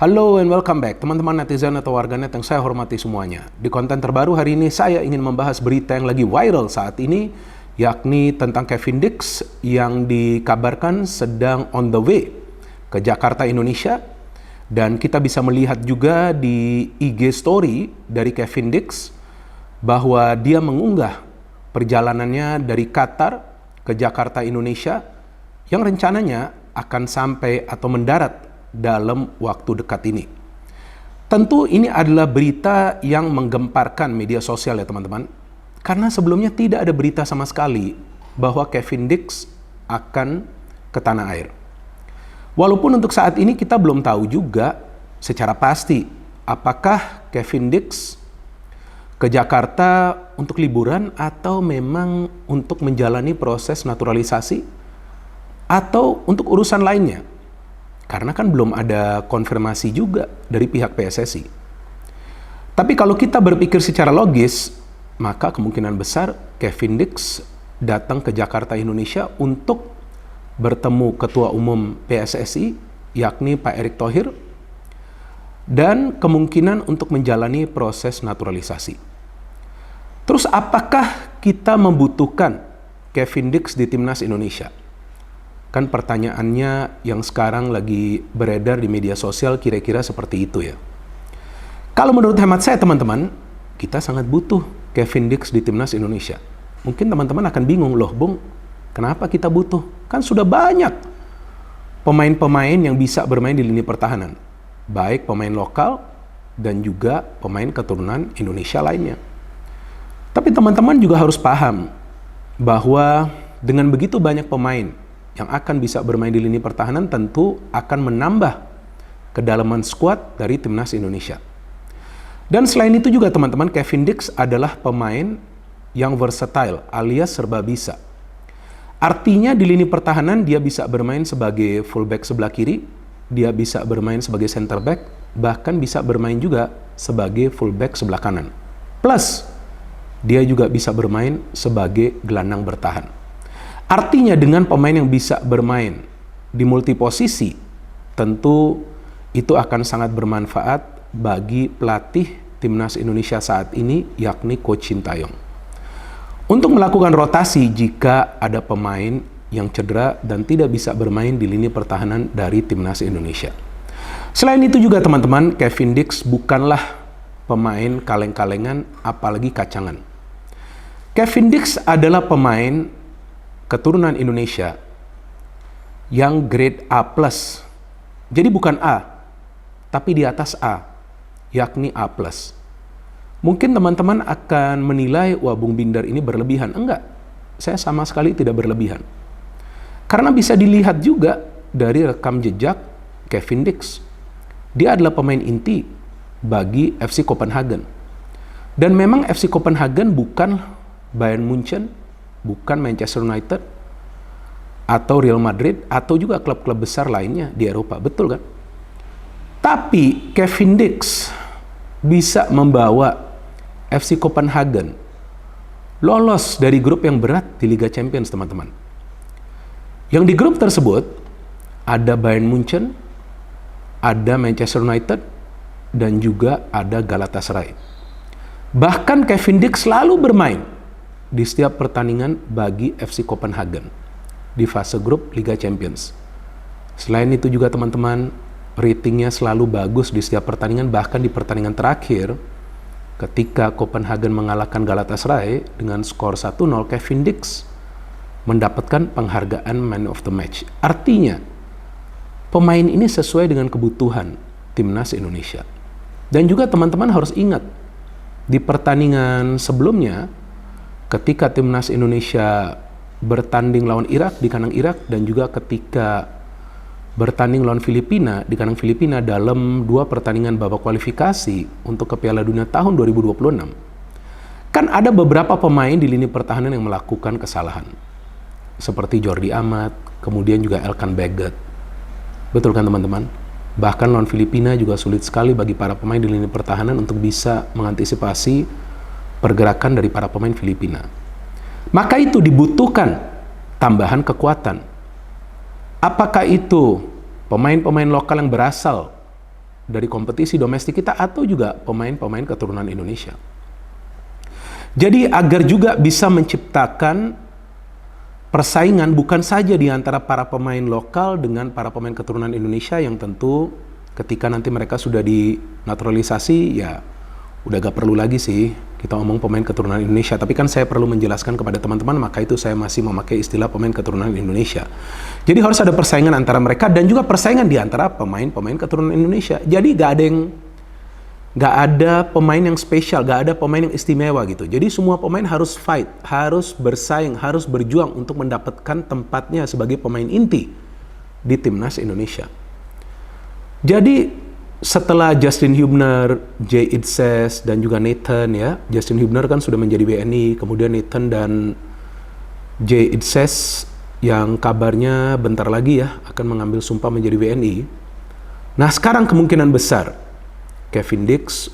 Halo and welcome back teman-teman netizen atau warganet yang saya hormati semuanya. Di konten terbaru hari ini saya ingin membahas berita yang lagi viral saat ini, yakni tentang Kevin Dix yang dikabarkan sedang on the way ke Jakarta, Indonesia. Dan kita bisa melihat juga di IG story dari Kevin Dix bahwa dia mengunggah perjalanannya dari Qatar ke Jakarta, Indonesia yang rencananya akan sampai atau mendarat dalam waktu dekat ini. Tentu ini adalah berita yang menggemparkan media sosial ya teman-teman, karena sebelumnya tidak ada berita sama sekali bahwa Kevin Dix akan ke tanah air. Walaupun untuk saat ini kita belum tahu juga secara pasti apakah Kevin Dix ke Jakarta untuk liburan atau memang untuk menjalani proses naturalisasi atau untuk urusan lainnya. Karena kan belum ada konfirmasi juga dari pihak PSSI. Tapi kalau kita berpikir secara logis, maka kemungkinan besar Kevin Dix datang ke Jakarta, Indonesia untuk bertemu Ketua Umum PSSI, yakni Pak Erick Thohir, dan kemungkinan untuk menjalani proses naturalisasi. Terus apakah kita membutuhkan Kevin Dix di Timnas Indonesia? Kan pertanyaannya yang sekarang lagi beredar di media sosial kira-kira seperti itu ya. Kalau menurut hemat saya teman-teman, kita sangat butuh Kevin Dix di Timnas Indonesia. Mungkin teman-teman akan bingung, loh Bung, kenapa kita butuh? Kan sudah banyak pemain-pemain yang bisa bermain di lini pertahanan. Baik pemain lokal dan juga pemain keturunan Indonesia lainnya. Tapi teman-teman juga harus paham bahwa dengan begitu banyak pemain yang akan bisa bermain di lini pertahanan tentu akan menambah kedalaman skuad dari Timnas Indonesia. Dan selain itu juga teman-teman, Kevin Dix adalah pemain yang versatile alias serba bisa. Artinya di lini pertahanan dia bisa bermain sebagai fullback sebelah kiri, dia bisa bermain sebagai center back, bahkan bisa bermain juga sebagai fullback sebelah kanan. Plus, dia juga bisa bermain sebagai gelandang bertahan. Artinya dengan pemain yang bisa bermain di multiposisi, tentu itu akan sangat bermanfaat bagi pelatih Timnas Indonesia saat ini, yakni Coach Sintayong. Untuk melakukan rotasi jika ada pemain yang cedera dan tidak bisa bermain di lini pertahanan dari Timnas Indonesia. Selain itu juga teman-teman, Kevin Dix bukanlah pemain kaleng-kalengan apalagi kacangan. Kevin Dix adalah pemain keturunan Indonesia yang grade A+. Jadi bukan A, tapi di atas A, yakni A+. Mungkin teman-teman akan menilai, wah Bung Binder ini berlebihan. Enggak, saya sama sekali tidak berlebihan. Karena bisa dilihat juga dari rekam jejak Kevin Dix. Dia adalah pemain inti bagi FC Copenhagen. Dan memang FC Copenhagen bukan Bayern Munchen, bukan Manchester United, atau Real Madrid, atau juga klub-klub besar lainnya di Eropa, betul kan? Tapi Kevin Dix bisa membawa FC Copenhagen lolos dari grup yang berat di Liga Champions, teman-teman. Yang di grup tersebut ada Bayern Munchen, ada Manchester United, dan juga ada Galatasaray. Bahkan Kevin Dix selalu bermain di setiap pertandingan bagi FC Copenhagen di fase grup Liga Champions. Selain itu juga teman-teman, ratingnya selalu bagus di setiap pertandingan, bahkan di pertandingan terakhir ketika Copenhagen mengalahkan Galatasaray dengan skor 1-0, Kevin Dix mendapatkan penghargaan Man of the Match. Artinya, pemain ini sesuai dengan kebutuhan Timnas Indonesia. Dan juga teman-teman harus ingat, di pertandingan sebelumnya ketika Timnas Indonesia bertanding lawan Irak di kandang Irak, dan juga ketika bertanding lawan Filipina di kandang Filipina dalam 2 pertandingan babak kualifikasi untuk ke Piala Dunia tahun 2026, kan ada beberapa pemain di lini pertahanan yang melakukan kesalahan. Seperti Jordi Amat, kemudian juga Elkan Baggett. Betul kan teman-teman? Bahkan lawan Filipina juga sulit sekali bagi para pemain di lini pertahanan untuk bisa mengantisipasi pergerakan dari para pemain Filipina. Maka itu dibutuhkan tambahan kekuatan. Apakah itu pemain-pemain lokal yang berasal dari kompetisi domestik kita atau juga pemain-pemain keturunan Indonesia. Jadi agar juga bisa menciptakan persaingan bukan saja di antara para pemain lokal dengan para pemain keturunan Indonesia yang tentu ketika nanti mereka sudah dinaturalisasi ya udah gak perlu lagi sih kita ngomong pemain keturunan Indonesia. Tapi kan saya perlu menjelaskan kepada teman-teman, maka itu saya masih memakai istilah pemain keturunan Indonesia. Jadi harus ada persaingan antara mereka dan juga persaingan di antara pemain-pemain keturunan Indonesia. Jadi gak ada pemain yang spesial, gak ada pemain yang istimewa gitu. Jadi semua pemain harus fight, harus bersaing, harus berjuang untuk mendapatkan tempatnya sebagai pemain inti di timnas Indonesia. Jadi setelah Justin Hubner, Jay Itzes, dan juga Nathan ya, Justin Hubner kan sudah menjadi WNI, kemudian Nathan dan Jay Itzes yang kabarnya bentar lagi ya akan mengambil sumpah menjadi WNI. Nah sekarang kemungkinan besar Kevin Dix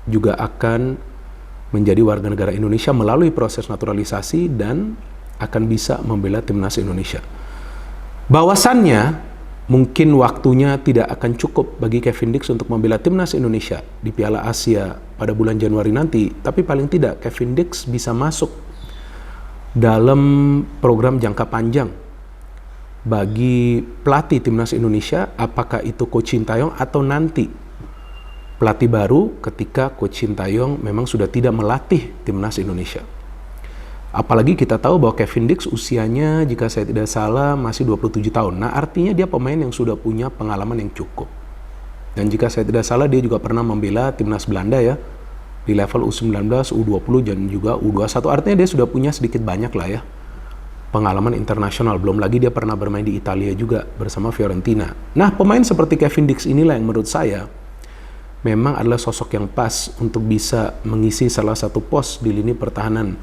juga akan menjadi warga negara Indonesia melalui proses naturalisasi dan akan bisa membela timnas Indonesia. Bahwasannya mungkin waktunya tidak akan cukup bagi Kevin Dix untuk membela timnas Indonesia di Piala Asia pada bulan Januari nanti, tapi paling tidak Kevin Dix bisa masuk dalam program jangka panjang bagi pelatih timnas Indonesia, apakah itu Coach Sintayong atau nanti pelatih baru ketika Coach Sintayong memang sudah tidak melatih timnas Indonesia. Apalagi kita tahu bahwa Kevin Dix usianya jika saya tidak salah masih 27 tahun. Nah artinya dia pemain yang sudah punya pengalaman yang cukup. Dan jika saya tidak salah dia juga pernah membela timnas Belanda ya. Di level U19, U20 dan juga U21. Artinya dia sudah punya sedikit banyak lah ya pengalaman internasional. Belum lagi dia pernah bermain di Italia juga bersama Fiorentina. Nah pemain seperti Kevin Dix inilah yang menurut saya memang adalah sosok yang pas untuk bisa mengisi salah satu pos di lini pertahanan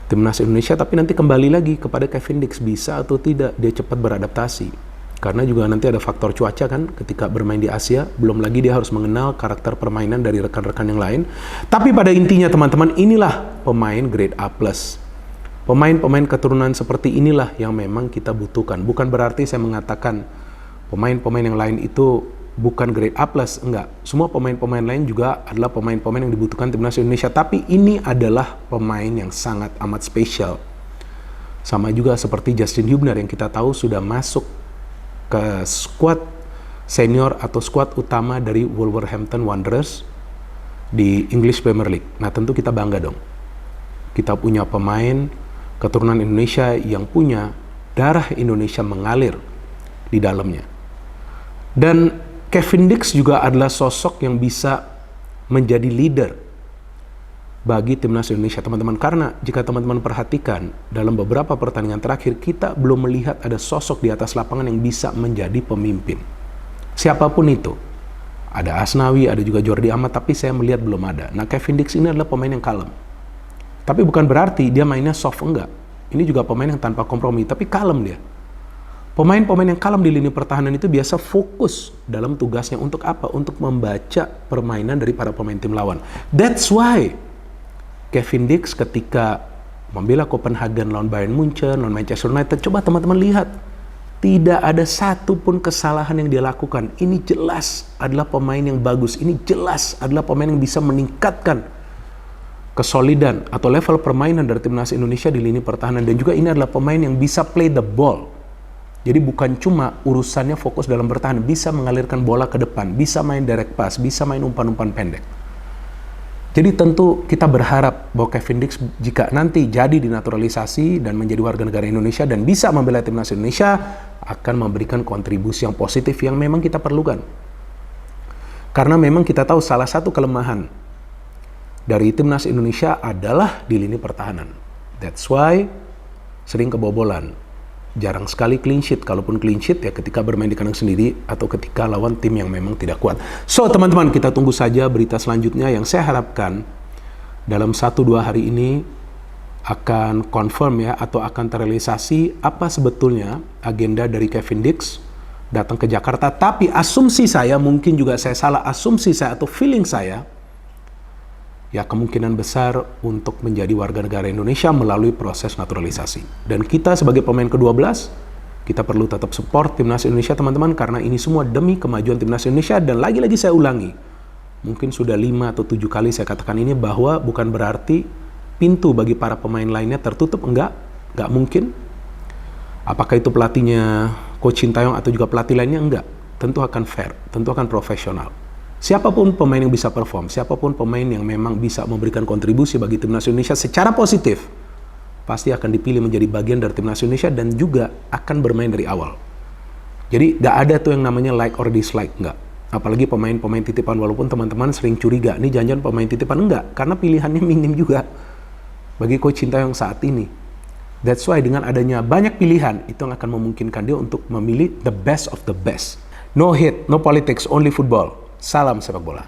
timnas Indonesia, tapi nanti kembali lagi kepada Kevin Dix bisa atau tidak dia cepat beradaptasi. Karena juga nanti ada faktor cuaca kan ketika bermain di Asia, belum lagi dia harus mengenal karakter permainan dari rekan-rekan yang lain. Tapi pada intinya teman-teman, inilah pemain grade A+. Pemain-pemain keturunan seperti inilah yang memang kita butuhkan. Bukan berarti saya mengatakan pemain-pemain yang lain itu bukan grade A+, enggak. Semua pemain-pemain lain juga adalah pemain-pemain yang dibutuhkan timnas Indonesia, tapi ini adalah pemain yang sangat amat spesial. Sama juga seperti Justin Hubner yang kita tahu sudah masuk ke skuad senior atau skuad utama dari Wolverhampton Wanderers di English Premier League. Nah, tentu kita bangga dong. Kita punya pemain keturunan Indonesia yang punya darah Indonesia mengalir di dalamnya. Dan Kevin Dix juga adalah sosok yang bisa menjadi leader bagi timnas Indonesia, teman-teman. Karena jika teman-teman perhatikan dalam beberapa pertandingan terakhir, kita belum melihat ada sosok di atas lapangan yang bisa menjadi pemimpin. Siapapun itu. Ada Asnawi, ada juga Jordi Amat, tapi saya melihat belum ada. Nah, Kevin Dix ini adalah pemain yang kalem. Tapi bukan berarti dia mainnya soft, enggak. Ini juga pemain yang tanpa kompromi, tapi kalem dia. Pemain-pemain yang kalem di lini pertahanan itu biasa fokus dalam tugasnya untuk apa? Untuk membaca permainan dari para pemain tim lawan. That's why Kevin Dix ketika membela Copenhagen lawan Bayern Munchen, lawan Manchester United, coba teman-teman lihat. Tidak ada satupun kesalahan yang dia lakukan. Ini jelas adalah pemain yang bagus. Ini jelas adalah pemain yang bisa meningkatkan kesolidan atau level permainan dari timnas Indonesia di lini pertahanan. Dan juga ini adalah pemain yang bisa play the ball. Jadi bukan cuma urusannya fokus dalam bertahan, bisa mengalirkan bola ke depan, bisa main direct pass, bisa main umpan-umpan pendek. Jadi tentu kita berharap bahwa Kevin Dix jika nanti jadi dinaturalisasi dan menjadi warga negara Indonesia dan bisa membela timnas Indonesia akan memberikan kontribusi yang positif yang memang kita perlukan. Karena memang kita tahu salah satu kelemahan dari timnas Indonesia adalah di lini pertahanan. That's why sering kebobolan. Jarang sekali clean sheet, kalaupun clean sheet ya ketika bermain di kandang sendiri atau ketika lawan tim yang memang tidak kuat. So teman-teman, kita tunggu saja berita selanjutnya yang saya harapkan dalam 1-2 hari ini akan confirm ya atau akan terrealisasi apa sebetulnya agenda dari Kevin Dix datang ke Jakarta. Tapi asumsi saya, mungkin juga saya salah, asumsi saya atau feeling saya, ya kemungkinan besar untuk menjadi warga negara Indonesia melalui proses naturalisasi. Dan kita sebagai pemain ke-12 Kita perlu tetap support Timnas Indonesia teman-teman, karena ini semua demi kemajuan Timnas Indonesia. Dan lagi-lagi saya ulangi, mungkin sudah 5 atau 7 kali saya katakan ini, bahwa bukan berarti pintu bagi para pemain lainnya tertutup, enggak mungkin. Apakah itu pelatihnya Coach Sintayong atau juga pelatih lainnya? Enggak. Tentu akan fair, tentu akan profesional. Siapapun pemain yang bisa perform, siapapun pemain yang memang bisa memberikan kontribusi bagi Timnas Indonesia secara positif, pasti akan dipilih menjadi bagian dari Timnas Indonesia dan juga akan bermain dari awal. Jadi nggak ada tuh yang namanya like or dislike, nggak. Apalagi pemain-pemain titipan, walaupun teman-teman sering curiga, ini jangan-jangan pemain titipan, enggak. Karena pilihannya minim juga bagi Coach Sintayong saat ini. That's why dengan adanya banyak pilihan, itu yang akan memungkinkan dia untuk memilih the best of the best. No hate, no politics, only football. Salam sepak bola.